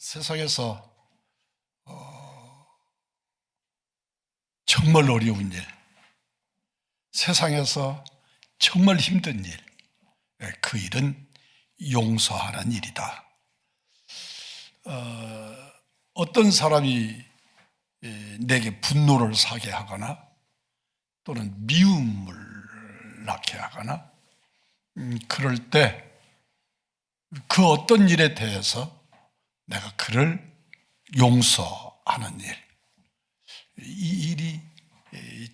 세상에서 정말 어려운 일, 세상에서 정말 힘든 일, 그 일은 용서하는 일이다. 어떤 사람이 내게 분노를 사게 하거나 또는 미움을 낳게 하거나 그럴 때 그 어떤 일에 대해서 내가 그를 용서하는 일, 이 일이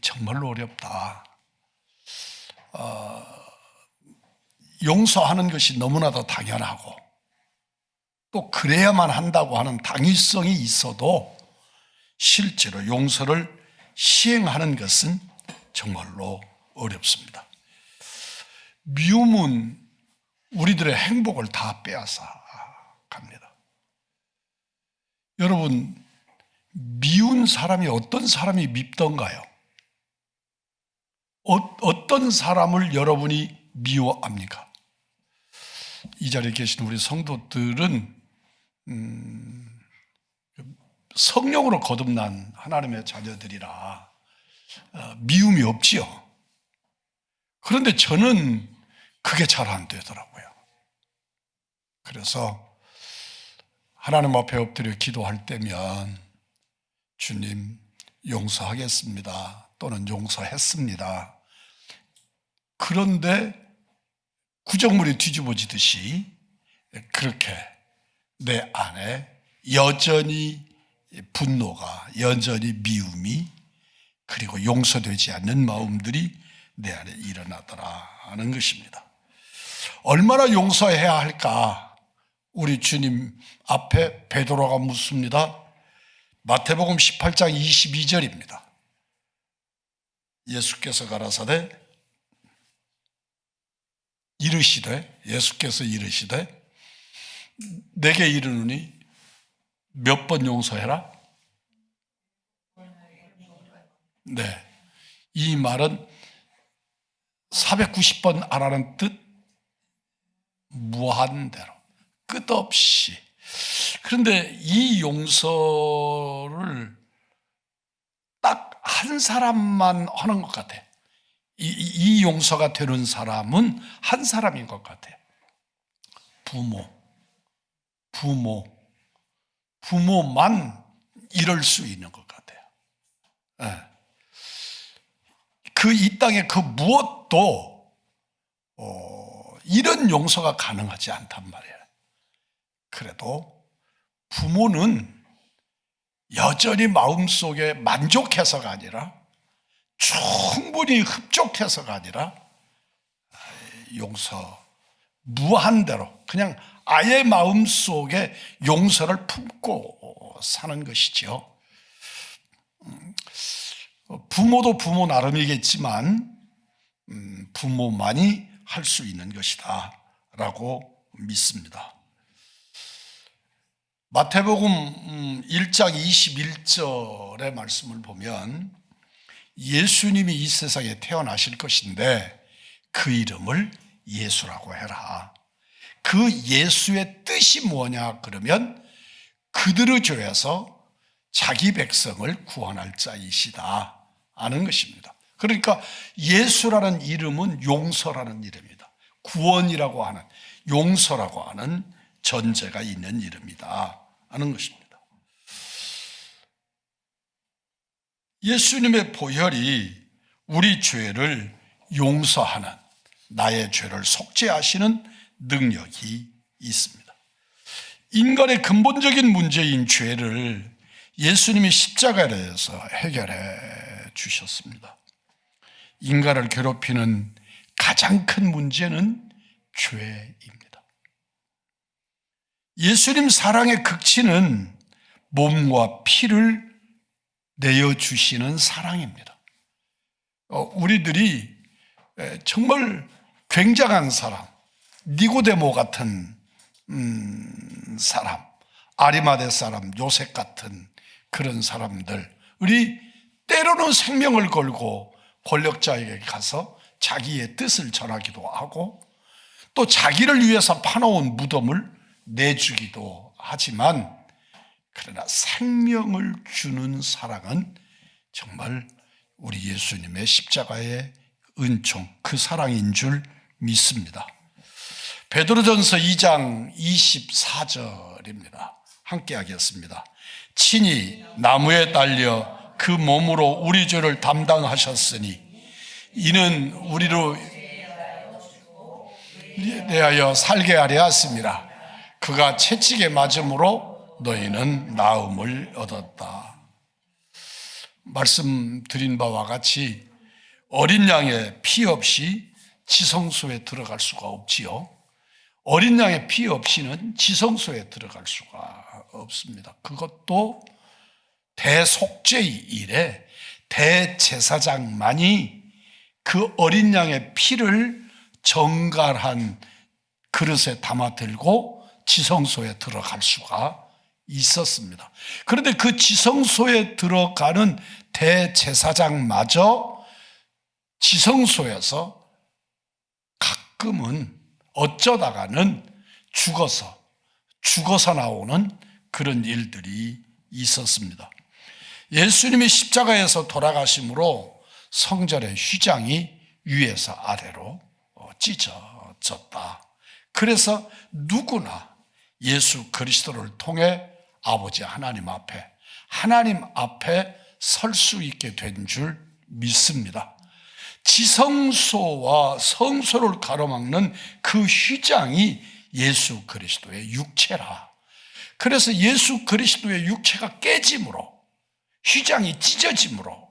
정말로 어렵다. 용서하는 것이 너무나도 당연하고 또 그래야만 한다고 하는 당위성이 있어도 실제로 용서를 시행하는 것은 정말로 어렵습니다. 미움은 우리들의 행복을 다 빼앗아 갑니다. 여러분, 미운 사람이 어떤 사람이 밉던가요? 어떤 사람을 여러분이 미워합니까? 이 자리에 계신 우리 성도들은 성령으로 거듭난 하나님의 자녀들이라 미움이 없지요. 그런데 저는 그게 잘 안 되더라고요. 그래서 하나님 앞에 엎드려 기도할 때면 주님 용서하겠습니다 또는 용서했습니다. 그런데 구정물이 뒤집어지듯이 그렇게 내 안에 여전히 분노가, 여전히 미움이, 그리고 용서되지 않는 마음들이 내 안에 일어나더라 하는 것입니다. 얼마나 용서해야 할까? 우리 주님 앞에 베드로가 묻습니다. 마태복음 18장 22절입니다. 예수께서 가라사대 예수께서 이르시되 내게 이르노니 몇 번 용서해라? 네, 이 말은 490번 하라는 뜻, 무한대로 끝없이. 그런데 이 용서를 딱 한 사람만 하는 것 같아요. 이 용서가 되는 사람은 한 사람인 것 같아요. 부모만 이럴 수 있는 것 같아요. 네. 이 땅에 그 무엇도 이런 용서가 가능하지 않단 말이에요. 그래도 부모는 여전히 마음속에 만족해서가 아니라, 충분히 흡족해서가 아니라 용서, 무한대로 그냥 아예 마음속에 용서를 품고 사는 것이죠. 부모도 부모 나름이겠지만 부모만이 할 수 있는 것이다 라고 믿습니다. 마태복음 1장 21절의 말씀을 보면 예수님이 이 세상에 태어나실 것인데 그 이름을 예수라고 해라. 그 예수의 뜻이 뭐냐 그러면 그들의 죄에서 자기 백성을 구원할 자이시다 하는 것입니다. 그러니까 예수라는 이름은 용서라는 이름입니다. 구원이라고 하는, 용서라고 하는 전제가 있는 이름이다 하는 것입니다. 예수님의 보혈이 우리 죄를 용서하는, 나의 죄를 속죄하시는 능력이 있습니다. 인간의 근본적인 문제인 죄를 예수님이 십자가에서 해결해 주셨습니다. 인간을 괴롭히는 가장 큰 문제는 죄입니다. 예수님 사랑의 극치는 몸과 피를 내어주시는 사랑입니다. 우리들이 정말 굉장한 사람, 니고데모 같은 사람, 아리마대 사람, 요셉 같은 그런 사람들이 때로는 생명을 걸고 권력자에게 가서 자기의 뜻을 전하기도 하고 또 자기를 위해서 파놓은 무덤을 내주기도 하지만 그러나 생명을 주는 사랑은 정말 우리 예수님의 십자가의 은총, 그 사랑인 줄 믿습니다. 베드로전서 2장 24절입니다. 함께 하겠습니다. 친히 나무에 달려 그 몸으로 우리 죄를 담당하셨으니 이는 우리로 대하여 살게 하려 하심이라. 그가 채찍에 맞음으로 너희는 나음을 얻었다. 말씀드린 바와 같이 어린 양의 피 없이 지성소에 들어갈 수가 없지요. 어린 양의 피 없이는 지성소에 들어갈 수가 없습니다. 그것도 대속죄의 일에 대제사장만이 그 어린 양의 피를 정갈한 그릇에 담아 들고 지성소에 들어갈 수가 있었습니다. 그런데 그 지성소에 들어가는 대제사장마저 지성소에서 가끔은 어쩌다가는 죽어서 나오는 그런 일들이 있었습니다. 예수님이 십자가에서 돌아가심으로 성전의 휘장이 위에서 아래로 찢어졌다. 그래서 누구나 예수 그리스도를 통해 아버지 하나님 앞에 설 수 있게 된 줄 믿습니다. 지성소와 성소를 가로막는 그 휘장이 예수 그리스도의 육체라. 그래서 예수 그리스도의 육체가 깨짐으로, 휘장이 찢어짐으로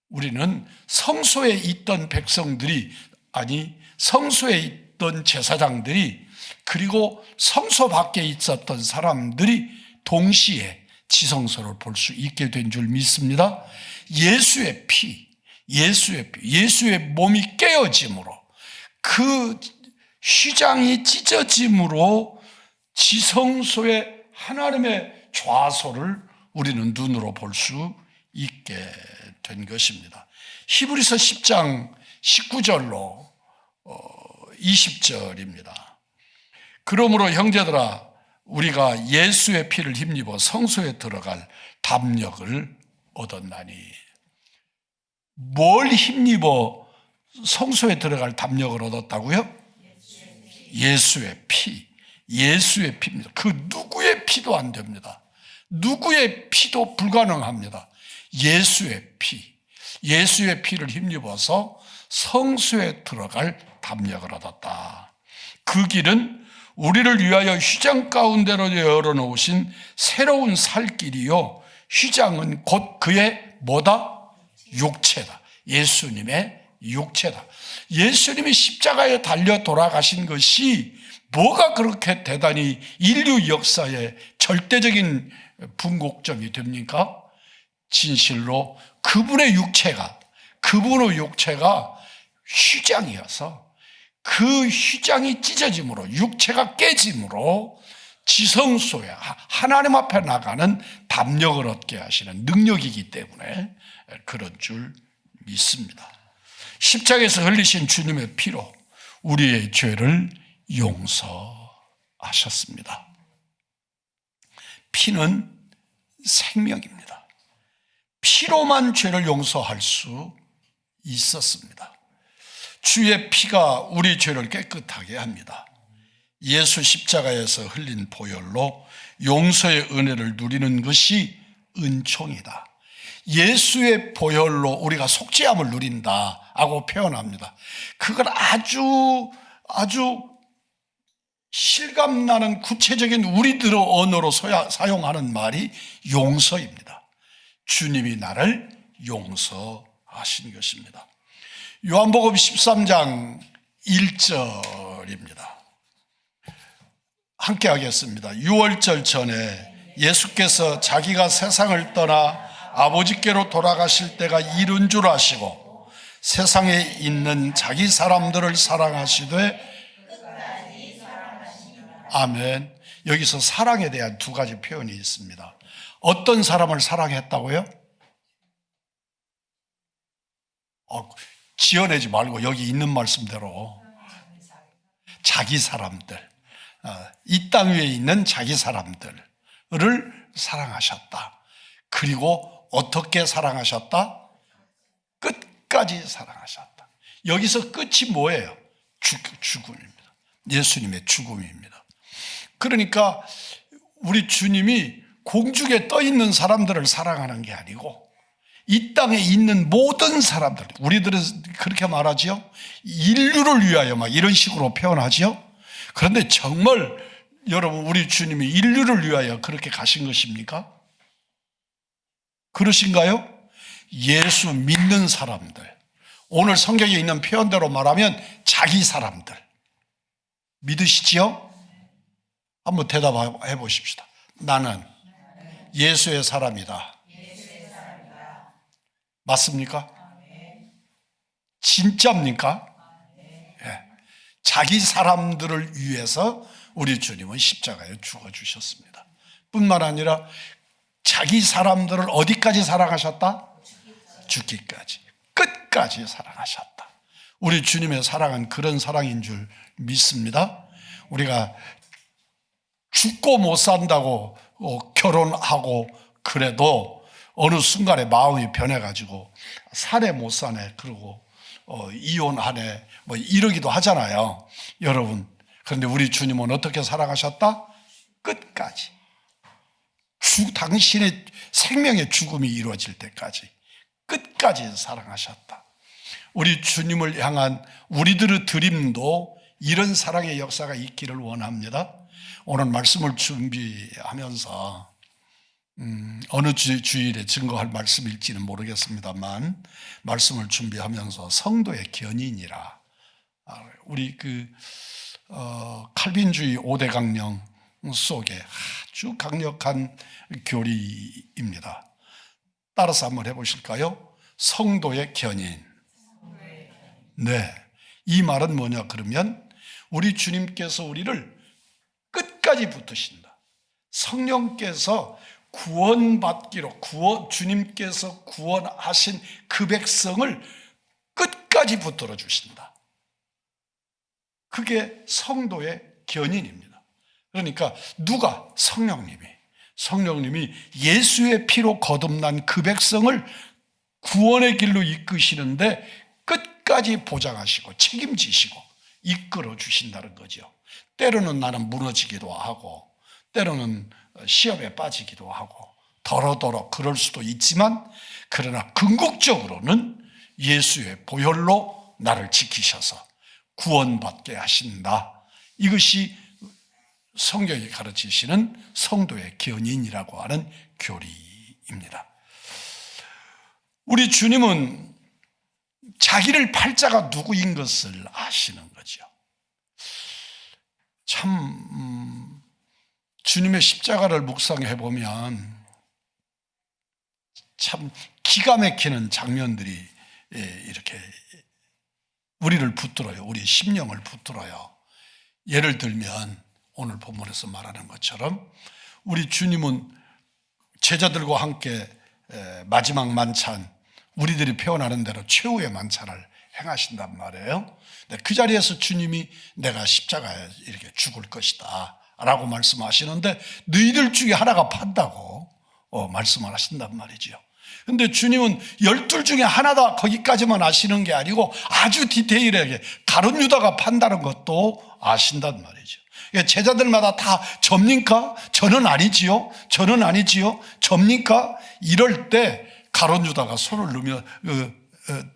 우리는 성소에 있던 백성들이, 아니 성소에 있던 제사장들이, 그리고 성소 밖에 있었던 사람들이 동시에 지성소를 볼 수 있게 된 줄 믿습니다. 예수의 몸이 깨어짐으로, 그 휘장이 찢어짐으로 지성소의 하나님의 좌소를 우리는 눈으로 볼 수 있게 된 것입니다. 히브리서 10장 19절로 20절입니다. 그러므로 형제들아, 우리가 예수의 피를 힘입어 성소에 들어갈 담력을 얻었나니. 뭘 힘입어 성소에 들어갈 담력을 얻었다고요? 예수의 피입니다. 그 누구의 피도 안 됩니다. 누구의 피도 불가능합니다. 예수의 피를 힘입어서 성소에 들어갈 담력을 얻었다. 그 길은 우리를 위하여 휘장 가운데로 열어놓으신 새로운 살 길이요, 휘장은 곧 그의 뭐다? 육체다. 예수님의 육체다. 예수님이 십자가에 달려 돌아가신 것이 뭐가 그렇게 대단히 인류 역사의 절대적인 분곡점이 됩니까? 진실로 그분의 육체가 휘장이어서 그 휘장이 찢어짐으로, 육체가 깨짐으로 지성소에 하나님 앞에 나가는 담력을 얻게 하시는 능력이기 때문에 그런 줄 믿습니다. 십자가에서 흘리신 주님의 피로 우리의 죄를 용서하셨습니다. 피는 생명입니다. 피로만 죄를 용서할 수 있었습니다. 주의 피가 우리 죄를 깨끗하게 합니다. 예수 십자가에서 흘린 보혈로 용서의 은혜를 누리는 것이 은총이다. 예수의 보혈로 우리가 속죄함을 누린다고 표현합니다. 그걸 아주 실감나는 구체적인 우리들의 언어로 사용하는 말이 용서입니다. 주님이 나를 용서하신 것입니다. 요한복음 13장 1절입니다. 함께 하겠습니다. 유월절 전에 예수께서 자기가 세상을 떠나 아버지께로 돌아가실 때가 이른 줄 아시고 세상에 있는 자기 사람들을 사랑하시되, 아멘. 여기서 사랑에 대한 두 가지 표현이 있습니다. 어떤 사람을 사랑했다고요? 지어내지 말고 여기 있는 말씀대로 자기 사람들, 이 땅 위에 있는 자기 사람들을 사랑하셨다. 그리고 어떻게 사랑하셨다? 끝까지 사랑하셨다. 여기서 끝이 뭐예요? 죽음입니다. 예수님의 죽음입니다. 그러니까 우리 주님이 공중에 떠 있는 사람들을 사랑하는 게 아니고 이 땅에 있는 모든 사람들, 우리들은 그렇게 말하지요. 인류를 위하여 막 이런 식으로 표현하지요. 그런데 정말 여러분, 우리 주님이 인류를 위하여 그렇게 가신 것입니까? 그러신가요? 예수 믿는 사람들, 오늘 성경에 있는 표현대로 말하면 자기 사람들 믿으시지요? 한번 대답해 보십시다. 나는 예수의 사람이다. 맞습니까? 진짜입니까? 예. 자기 사람들을 위해서 우리 주님은 십자가에 죽어주셨습니다. 뿐만 아니라 자기 사람들을 어디까지 사랑하셨다? 죽기까지, 끝까지 사랑하셨다. 우리 주님의 사랑은 그런 사랑인 줄 믿습니다. 우리가 죽고 못 산다고 결혼하고 그래도 어느 순간에 마음이 변해가지고 사내 못 사네 그러고 이혼하네 뭐 이러기도 하잖아요, 여러분. 그런데 우리 주님은 어떻게 사랑하셨다? 끝까지. 당신의 생명의 죽음이 이루어질 때까지 끝까지 사랑하셨다. 우리 주님을 향한 우리들의 드림도 이런 사랑의 역사가 있기를 원합니다. 오늘 말씀을 준비하면서 어느 주일에 증거할 말씀일지는 모르겠습니다만 말씀을 준비하면서 성도의 견인이라, 우리 칼빈주의 5대 강령 속에 아주 강력한 교리입니다. 따라서 한번 해보실까요? 성도의 견인. 네, 이 말은 뭐냐 그러면 우리 주님께서 우리를 끝까지 붙드신다. 성령께서 구원받기로 주님께서 구원하신 그 백성을 끝까지 붙들어 주신다. 그게 성도의 견인입니다. 그러니까 누가? 성령님이 예수의 피로 거듭난 그 백성을 구원의 길로 이끄시는데 끝까지 보장하시고 책임지시고 이끌어 주신다는 거죠. 때로는 나는 무너지기도 하고 때로는 시험에 빠지기도 하고 더러더러 그럴 수도 있지만, 그러나 궁극적으로는 예수의 보혈로 나를 지키셔서 구원받게 하신다. 이것이 성경이 가르치시는 성도의 견인이라고 하는 교리입니다. 우리 주님은 자기를 팔자가 누구인 것을 아시는 거죠. 참 주님의 십자가를 묵상해 보면 참 기가 막히는 장면들이 이렇게 우리를 붙들어요. 우리 심령을 붙들어요. 예를 들면 오늘 본문에서 말하는 것처럼 우리 주님은 제자들과 함께 마지막 만찬, 우리들이 표현하는 대로 최후의 만찬을 행하신단 말이에요. 그 자리에서 주님이 내가 십자가에 이렇게 죽을 것이다 라고 말씀하시는데 너희들 중에 하나가 판다고 말씀을 하신단 말이죠. 근데 주님은 12 중에 하나다 거기까지만 아시는 게 아니고 아주 디테일하게 가룟 유다가 판다는 것도 아신단 말이죠. 제자들마다 다 접니까? 저는 아니지요. 저는 아니지요. 접니까? 이럴 때 가룟 유다가 손을 넣으며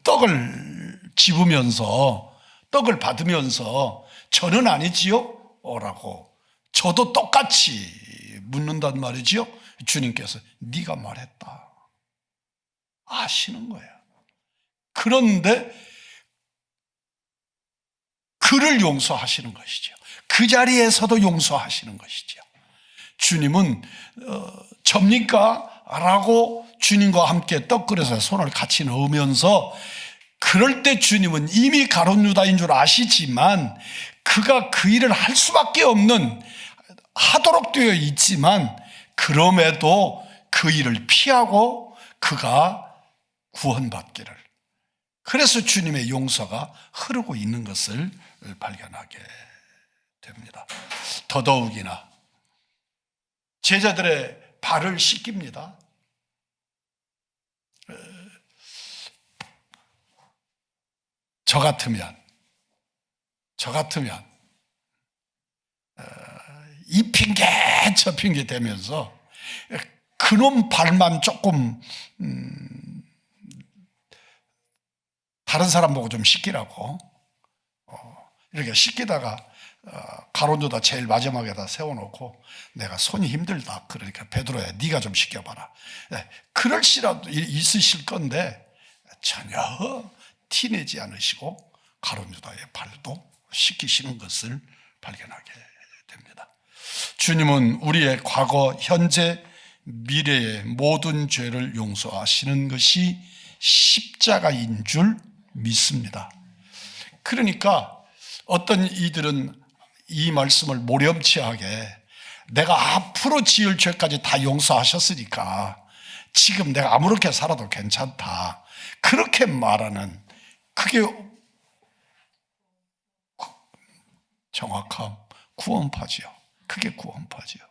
떡을 집으면서 떡을 받으면서 저는 아니지요? 라고 저도 똑같이 묻는단 말이지요. 주님께서 네가 말했다 아시는 거예요. 그런데 그를 용서하시는 것이죠. 그 자리에서도 용서하시는 것이죠. 주님은 접니까? 라고 주님과 함께 떡그릇에 손을 같이 넣으면서, 그럴 때 주님은 이미 가룟 유다인 줄 아시지만 그가 그 일을 할 수밖에 없는, 하도록 되어 있지만 그럼에도 그 일을 피하고 그가 구원받기를, 그래서 주님의 용서가 흐르고 있는 것을 발견하게 됩니다. 더더욱이나 제자들의 발을 씻깁니다. 저 같으면 이 핑계 저 핑계 대면서 그놈 발만 조금 다른 사람 보고 좀 씻기라고 이렇게 씻기다가 가론유다 제일 마지막에다 세워놓고 내가 손이 힘들다 그러니까 베드로야 네가 좀 씻겨봐라. 그럴 시라도 있으실 건데 전혀 티내지 않으시고 가론유다의 발도 씻기시는 것을 발견하게 됩니다. 주님은 우리의 과거, 현재, 미래의 모든 죄를 용서하시는 것이 십자가인 줄 믿습니다. 그러니까 어떤 이들은 이 말씀을 모렴치하게 내가 앞으로 지을 죄까지 다 용서하셨으니까 지금 내가 아무렇게 살아도 괜찮다 그렇게 말하는 그게 정확한 구원파지요. 그게 구원파지요.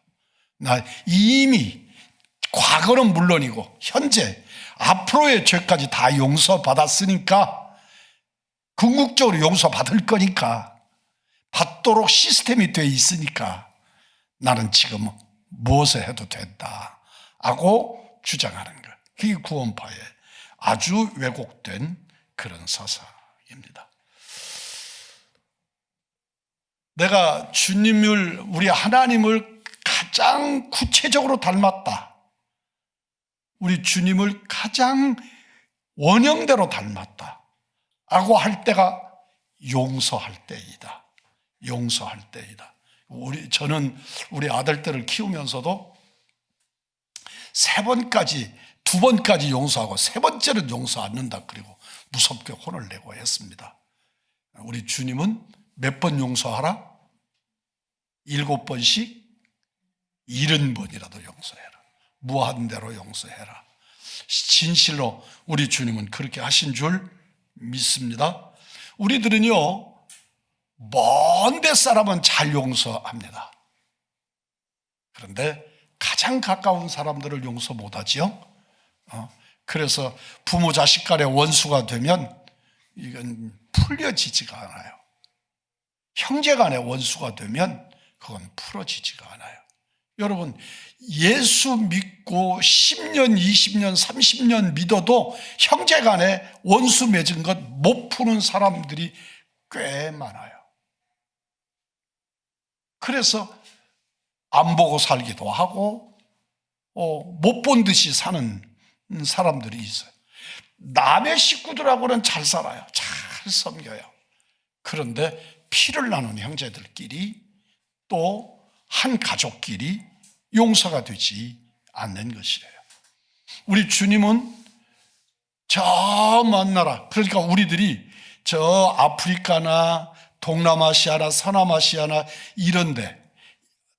나 이미 과거는 물론이고 현재 앞으로의 죄까지 다 용서받았으니까 궁극적으로 용서받을 거니까 받도록 시스템이 돼 있으니까 나는 지금 무엇을 해도 된다 하고 주장하는 것. 그게 구원파의 아주 왜곡된 그런 사상입니다. 내가 주님을, 우리 하나님을 가장 구체적으로 닮았다. 우리 주님을 가장 원형대로 닮았다. 라고 할 때가 용서할 때이다. 용서할 때이다. 저는 우리 아들들을 키우면서도 두 번까지 용서하고 세 번째는 용서 않는다. 그리고 무섭게 혼을 내고 했습니다. 우리 주님은 몇 번 용서하라? 7번씩 70번이라도 용서해라. 무한대로 용서해라. 진실로 우리 주님은 그렇게 하신 줄 믿습니다. 우리들은요, 먼 데 사람은 잘 용서합니다. 그런데 가장 가까운 사람들을 용서 못하지요. 그래서 부모 자식 간의 원수가 되면 이건 풀려지지가 않아요. 형제 간의 원수가 되면 그건 풀어지지가 않아요. 여러분, 예수 믿고 10년, 20년, 30년 믿어도 형제 간에 원수 맺은 것 못 푸는 사람들이 꽤 많아요. 그래서 안 보고 살기도 하고 못 본 듯이 사는 사람들이 있어요. 남의 식구들하고는 잘 살아요. 잘 섬겨요. 그런데 피를 나눈 형제들끼리 또 한 가족끼리 용서가 되지 않는 것이에요. 우리 주님은 저 먼 나라, 그러니까 우리들이 저 아프리카나 동남아시아나 서남아시아나 이런데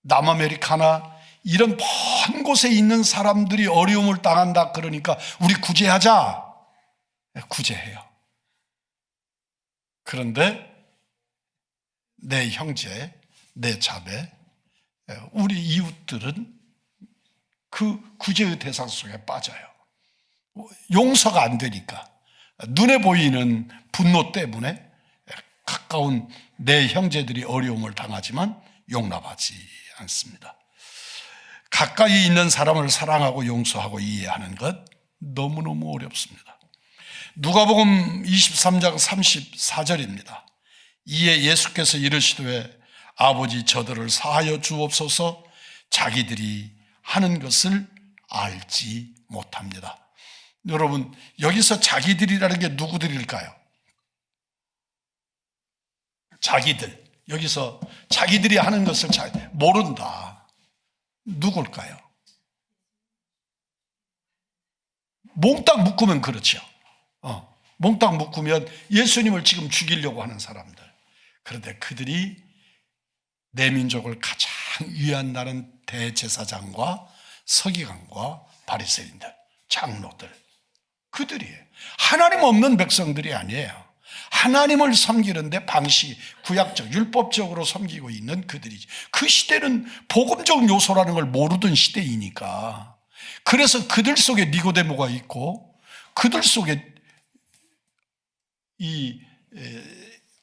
남아메리카나 이런 먼 곳에 있는 사람들이 어려움을 당한다 그러니까 우리 구제하자. 구제해요. 그런데 내 형제, 내 자매, 우리 이웃들은 그 구제의 대상 속에 빠져요. 용서가 안 되니까 눈에 보이는 분노 때문에 가까운 내 형제들이 어려움을 당하지만 용납하지 않습니다. 가까이 있는 사람을 사랑하고 용서하고 이해하는 것 너무너무 어렵습니다. 누가복음 23장 34절입니다. 이에 예수께서 이르시되 아버지 저들을 사하여 주옵소서 자기들이 하는 것을 알지 못합니다. 여러분, 여기서 자기들이라는 게 누구들일까요? 자기들. 여기서 자기들이 하는 것을 모른다. 누굴까요? 몽땅 묶으면 그렇죠. 몽땅 묶으면 예수님을 지금 죽이려고 하는 사람들. 그런데 그들이 내 민족을 가장 위한다는 대제사장과 서기관과 바리새인들, 장로들, 그들이에요. 하나님 없는 백성들이 아니에요. 하나님을 섬기는데 방식, 구약적, 율법적으로 섬기고 있는 그들이지. 그 시대는 복음적 요소라는 걸 모르던 시대이니까. 그래서 그들 속에 니고데모가 있고 그들 속에 이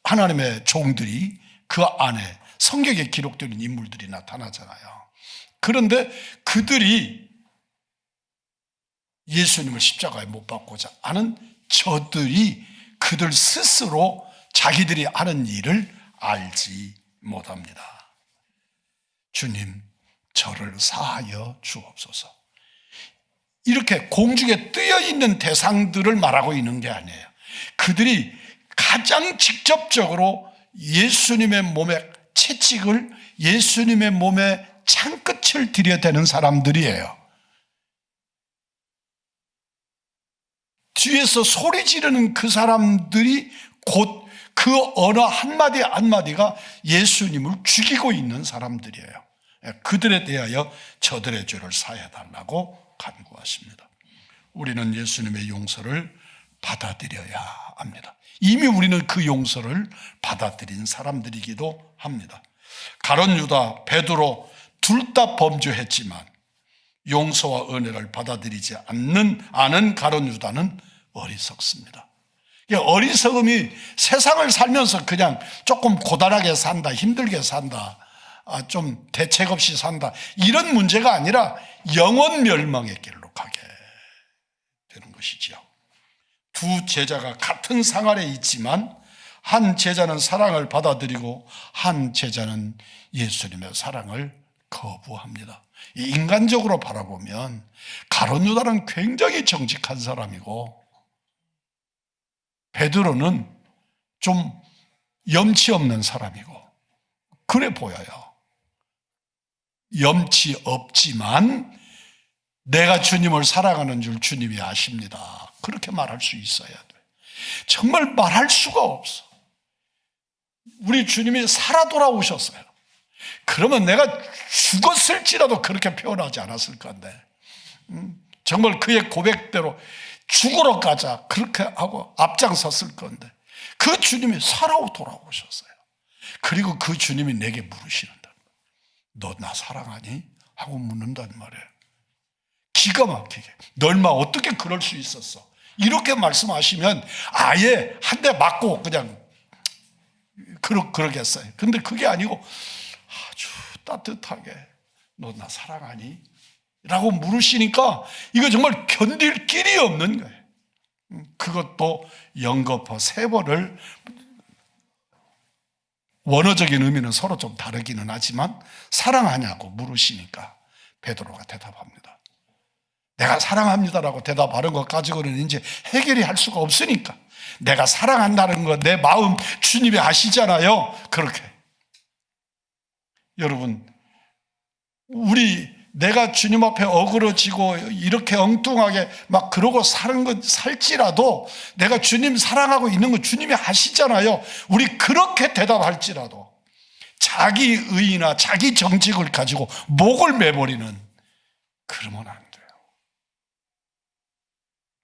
하나님의 종들이 그 안에 성경에 기록되는 인물들이 나타나잖아요. 그런데 그들이 예수님을 십자가에 못 박고자 하는 저들이 그들 스스로 자기들이 하는 일을 알지 못합니다. 주님, 저를 사하여 주옵소서. 이렇게 공중에 뜨여 있는 대상들을 말하고 있는 게 아니에요. 그들이 가장 직접적으로 예수님의 몸에 채찍을, 예수님의 몸에 창끝을 들여대는 사람들이에요. 뒤에서 소리 지르는 그 사람들이 곧 그 언어 한마디 한마디가 예수님을 죽이고 있는 사람들이에요. 그들에 대하여 저들의 죄를 사해달라고 간구하십니다. 우리는 예수님의 용서를 받아들여야 합니다. 이미 우리는 그 용서를 받아들인 사람들이기도 합니다. 가룟 유다, 베드로 둘 다 범죄했지만 용서와 은혜를 받아들이지 않은 가룟 유다는 어리석습니다. 어리석음이 세상을 살면서 그냥 조금 고단하게 산다, 힘들게 산다, 좀 대책 없이 산다, 이런 문제가 아니라 영원 멸망의 길로 가게 되는 것이지요. 두 제자가 같은 상 아래 있지만 한 제자는 사랑을 받아들이고 한 제자는 예수님의 사랑을 거부합니다. 인간적으로 바라보면 가룟 유다는 굉장히 정직한 사람이고 베드로는 좀 염치 없는 사람이고 그래 보여요. 염치 없지만 내가 주님을 사랑하는 줄 주님이 아십니다. 그렇게 말할 수 있어야 돼. 정말 말할 수가 없어. 우리 주님이 살아 돌아오셨어요. 그러면 내가 죽었을지라도 그렇게 표현하지 않았을 건데, 정말 그의 고백대로 죽으러 가자 그렇게 하고 앞장섰을 건데, 그 주님이 살아 돌아오셨어요. 그리고 그 주님이 내게 물으시는다. 너 나 사랑하니? 하고 묻는단 말이에요. 기가 막히게. 너 얼마 어떻게 그럴 수 있었어? 이렇게 말씀하시면 아예 한 대 맞고 그냥 그러겠어요. 근데 그게 아니고 아주 따뜻하게 너 나 사랑하니? 라고 물으시니까 이거 정말 견딜 길이 없는 거예요. 그것도 영거포 세 번을, 원어적인 의미는 서로 좀 다르기는 하지만 사랑하냐고 물으시니까 베드로가 대답합니다. 내가 사랑합니다라고 대답하는 것 가지고는 이제 해결이 할 수가 없으니까 내가 사랑한다는 거 내 마음 주님이 아시잖아요. 그렇게. 여러분, 내가 주님 앞에 어그러지고 이렇게 엉뚱하게 막 그러고 살지라도 내가 주님 사랑하고 있는 거 주님이 아시잖아요. 우리 그렇게 대답할지라도 자기 의의나 자기 정직을 가지고 목을 매버리는, 그러면 안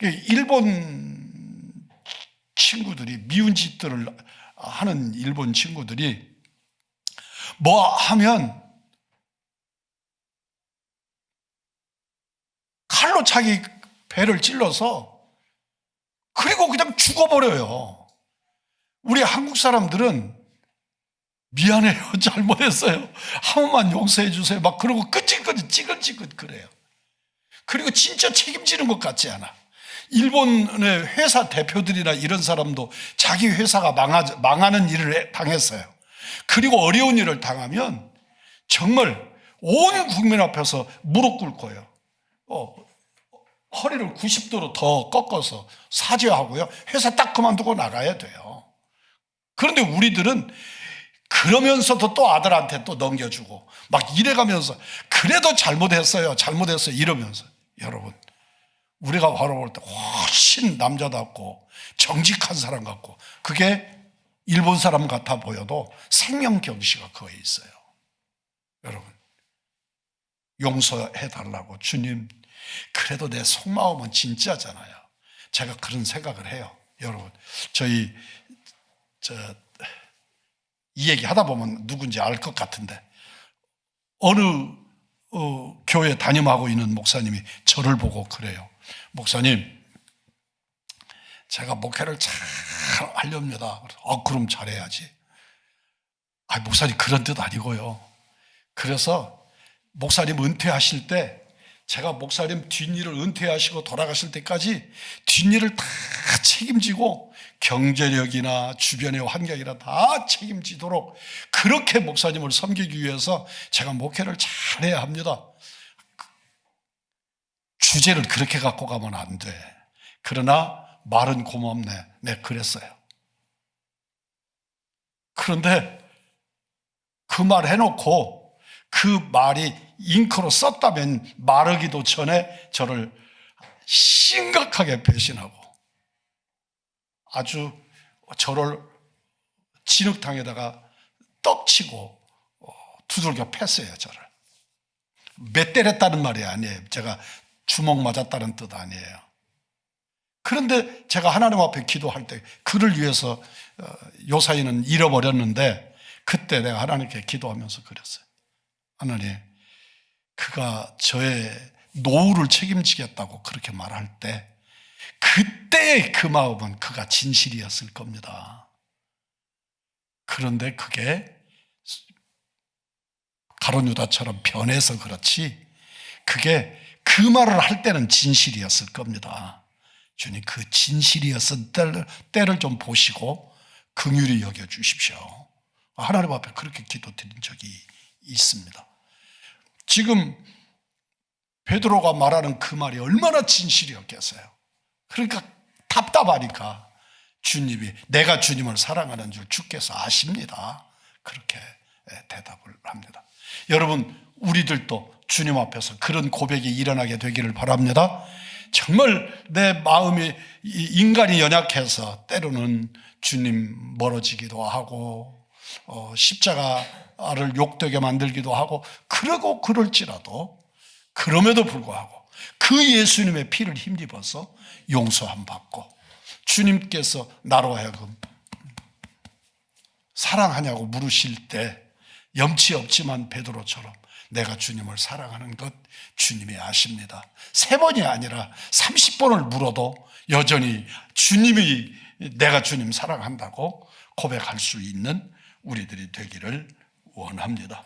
돼요. 일본 친구들이, 미운 짓들을 하는 일본 친구들이 뭐 하면 칼로 자기 배를 찔러서 그리고 그냥 죽어버려요. 우리 한국 사람들은 미안해요, 잘못했어요, 한 번만 용서해 주세요 막 그러고 찌글찌글 그래요. 그리고 진짜 책임지는 것 같지 않아. 일본의 회사 대표들이나 이런 사람도 자기 회사가 망하는 일을 당했어요. 그리고 어려운 일을 당하면 정말 온 국민 앞에서 무릎 꿇고요, 허리를 90도로 더 꺾어서 사죄하고요, 회사 딱 그만두고 나가야 돼요. 그런데 우리들은 그러면서도 또 아들한테 또 넘겨주고 막 이래가면서 그래도 잘못했어요 이러면서, 여러분, 우리가 바라볼 때 훨씬 남자답고 정직한 사람 같고 그게 일본 사람 같아 보여도 생명경시가 그거에 있어요. 여러분, 용서해달라고, 주님 그래도 내 속마음은 진짜잖아요. 제가 그런 생각을 해요. 여러분, 저희 이 얘기 하다 보면 누군지 알 것 같은데, 어느 교회 담임하고 있는 목사님이 저를 보고 그래요. 목사님, 제가 목회를 잘 하렵니다. 그럼 잘해야지. 목사님 그런 뜻 아니고요. 그래서 목사님 은퇴하실 때, 제가 목사님 뒷일을 은퇴하시고 돌아가실 때까지 뒷일을 다 책임지고 경제력이나 주변의 환경이나 다 책임지도록 그렇게 목사님을 섬기기 위해서 제가 목회를 잘해야 합니다. 주제를 그렇게 갖고 가면 안 돼. 그러나 말은 고맙네. 네, 그랬어요. 그런데 그 말 해놓고 그 말이 잉크로 썼다면 말하기도 전에 저를 심각하게 배신하고 아주 저를 진흙탕에다가 떡치고 두들겨 팼어요. 저를. 몇 때렸다는 말이 아니에요. 제가 주먹 맞았다는 뜻 아니에요. 그런데 제가 하나님 앞에 기도할 때 그를 위해서 요사이는 잃어버렸는데, 그때 내가 하나님께 기도하면서 그랬어요. 하나님, 그가 저의 노후를 책임지겠다고 그렇게 말할 때 그때의 그 마음은 그가 진실이었을 겁니다. 그런데 그게 가룟 유다처럼 변해서 그렇지, 그게 그 말을 할 때는 진실이었을 겁니다. 주님, 그 진실이었을 때를 좀 보시고 긍휼히 여겨주십시오. 하나님 앞에 그렇게 기도드린 적이 있습니다. 지금 베드로가 말하는 그 말이 얼마나 진실이었겠어요. 그러니까 답답하니까 주님이, 내가 주님을 사랑하는 줄 주께서 아십니다. 그렇게 대답을 합니다. 여러분, 우리들도 주님 앞에서 그런 고백이 일어나게 되기를 바랍니다. 정말 내 마음이, 인간이 연약해서 때로는 주님 멀어지기도 하고 십자가를 욕되게 만들기도 하고, 그러고 그럴지라도 그럼에도 불구하고 그 예수님의 피를 힘입어서 용서함 받고 주님께서 나로 하여금 사랑하냐고 물으실 때 염치 없지만 베드로처럼 내가 주님을 사랑하는 것 주님이 아십니다. 3번이 아니라 30번을 물어도 여전히 주님이, 내가 주님 사랑한다고 고백할 수 있는 우리들이 되기를 원합니다.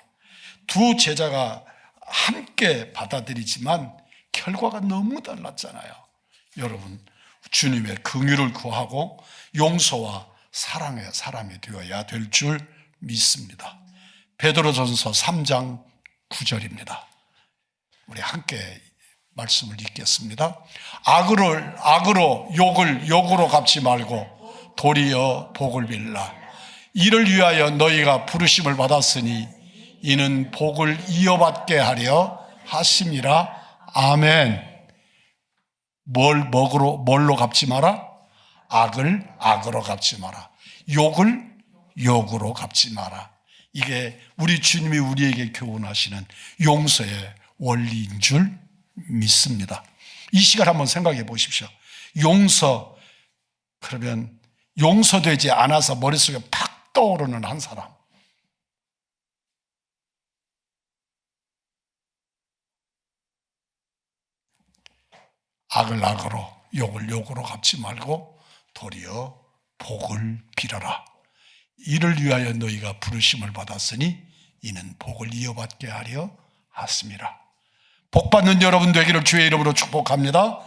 두 제자가 함께 받아들이지만 결과가 너무 달랐잖아요. 여러분, 주님의 긍휼을 구하고 용서와 사랑의 사람이 되어야 될 줄 믿습니다. 베드로전서 3장 9절입니다. 우리 함께 말씀을 읽겠습니다. 악으로 욕을 욕으로 갚지 말고 도리어 복을 빌라. 이를 위하여 너희가 부르심을 받았으니 이는 복을 이어받게 하려 하심이라. 아멘. 뭘로 갚지 마라? 악을 악으로 갚지 마라. 욕을 욕으로 갚지 마라. 이게 우리 주님이 우리에게 교훈하시는 용서의 원리인 줄 믿습니다. 이 시간 한번 생각해 보십시오. 용서, 그러면 용서되지 않아서 머릿속에 팍 떠오르는 한 사람. 악을 악으로, 욕을 욕으로 갚지 말고 도리어 복을 빌어라. 이를 위하여 너희가 부르심을 받았으니 이는 복을 이어받게 하려 하심이라. 복받는 여러분 되기를 주의 이름으로 축복합니다.